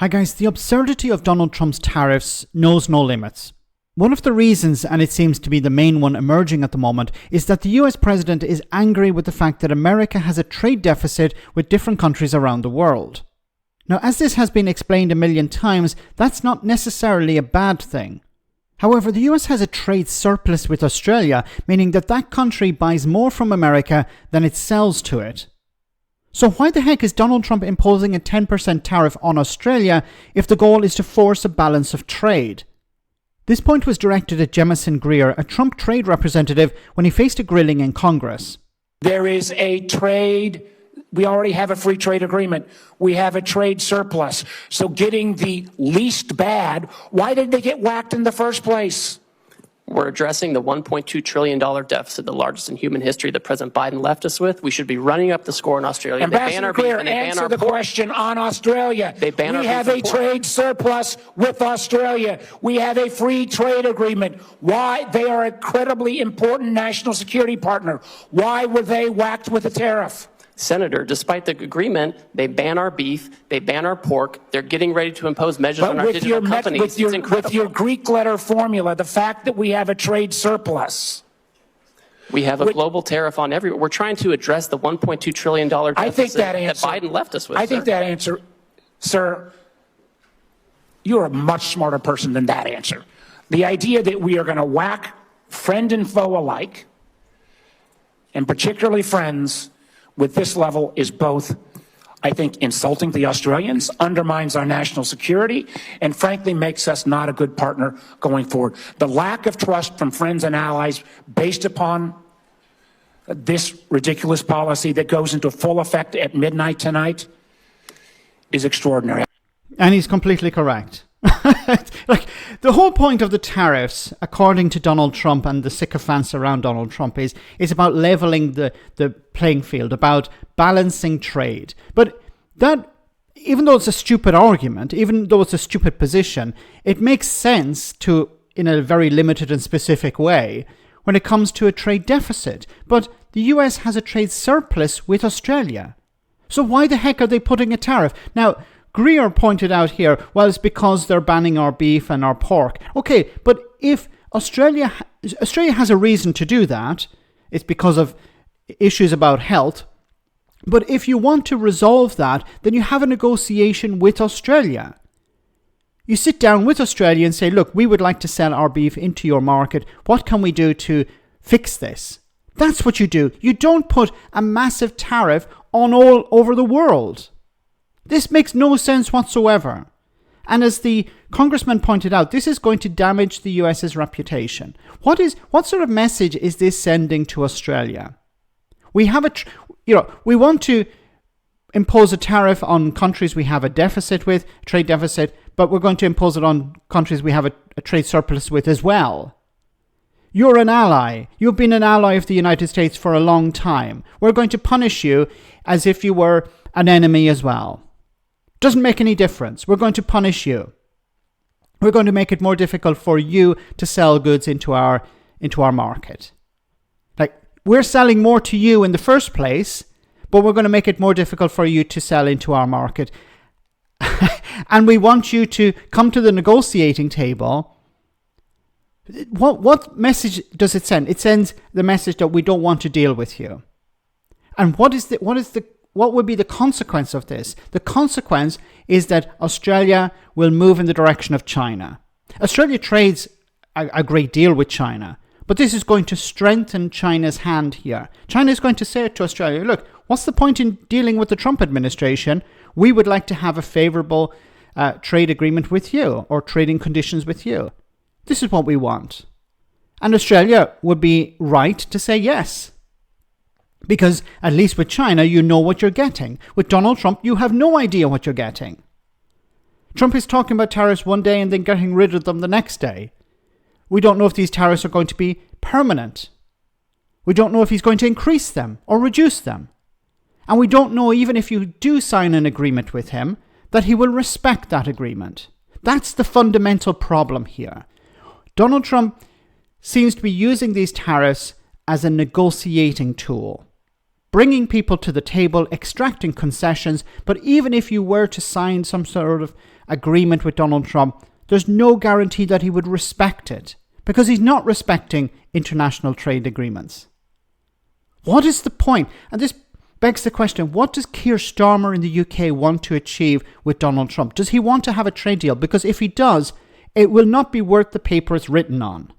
Hi guys, the absurdity of Donald Trump's tariffs knows no limits. One of the reasons, and it seems to be the main one emerging at the moment, is that the US president is angry with the fact that America has a trade deficit with different countries around the world. Now, as this has been explained a million times, that's not necessarily a bad thing. However, the US has a trade surplus with Australia, meaning that that country buys more from America than it sells to it. So why the heck is Donald Trump imposing a 10% tariff on Australia if the goal is to force a balance of trade? This point was directed at Jamieson Greer, a Trump trade representative, when he faced a grilling in Congress. There is a trade. We already have a free trade agreement. We have a trade surplus. So getting the least bad, why did they get whacked in the first place? We're addressing the $1.2 trillion deficit, the largest in human history that President Biden left us with. We should be running up the score in Australia. Ambassador Greer, answer the question on Australia. We have a trade surplus with Australia. We have a free trade agreement. Why? They are a incredibly important national security partner. Why were they whacked with a tariff? Senator, despite the agreement, they ban our beef, they ban our pork, they're getting ready to impose measures on our digital companies. With your Greek letter formula, the fact that we have a trade surplus. We have a global tariff on everyone. We're trying to address the $1.2 trillion deficit that Biden left us with. I think that answer, sir, you're a much smarter person than that answer. The idea that we are going to whack friend and foe alike, and particularly friends, with this level is both, I think, insulting the Australians, undermines our national security, and frankly makes us not a good partner going forward. The lack of trust from friends and allies based upon this ridiculous policy that goes into full effect at midnight tonight is extraordinary. And he's completely correct. Like, the whole point of the tariffs, according to Donald Trump and the sycophants around Donald Trump, is about leveling the playing field, about balancing trade. But that, even though it's a stupid argument, even though it's a stupid position, it makes sense in a very limited and specific way when it comes to a trade deficit. But the US has a trade surplus with Australia. So why the heck are they putting a tariff? Now, Greer pointed out here, well, it's because they're banning our beef and our pork. Okay, but if Australia has a reason to do that, it's because of issues about health. But if you want to resolve that, then you have a negotiation with Australia. You sit down with Australia and say, look, we would like to sell our beef into your market. What can we do to fix this? That's what you do. You don't put a massive tariff on all over the world. This makes no sense whatsoever. And as the congressman pointed out, this is going to damage the US's reputation. What sort of message is this sending to Australia? We have we want to impose a tariff on countries we have a deficit with, trade deficit, but we're going to impose it on countries we have a trade surplus with as well. You're an ally. You've been an ally of the United States for a long time. We're going to punish you as if you were an enemy as well. Doesn't make any difference. We're going to punish you. We're going to make it more difficult for you to sell goods into our market. Like, we're selling more to you in the first place, but we're going to make it more difficult for you to sell into our market. And we want you to come to the negotiating table. What message does it send? It sends the message that we don't want to deal with you. And what would be the consequence of this? The consequence is that Australia will move in the direction of China. Australia trades a great deal with China, but this is going to strengthen China's hand here. China is going to say to Australia, look, what's the point in dealing with the Trump administration? We would like to have a favorable trade agreement with you, or trading conditions with you. This is what we want. And Australia would be right to say yes. Because at least with China, you know what you're getting. With Donald Trump, you have no idea what you're getting. Trump is talking about tariffs one day and then getting rid of them the next day. We don't know if these tariffs are going to be permanent. We don't know if he's going to increase them or reduce them. And we don't know, even if you do sign an agreement with him, that he will respect that agreement. That's the fundamental problem here. Donald Trump seems to be using these tariffs as a negotiating tool. bringing people to the table, extracting concessions. But even if you were to sign some sort of agreement with Donald Trump, there's no guarantee that he would respect it, because he's not respecting international trade agreements. What is the point? And this begs the question, what does Keir Starmer in the UK want to achieve with Donald Trump? Does he want to have a trade deal? Because if he does, it will not be worth the paper it's written on.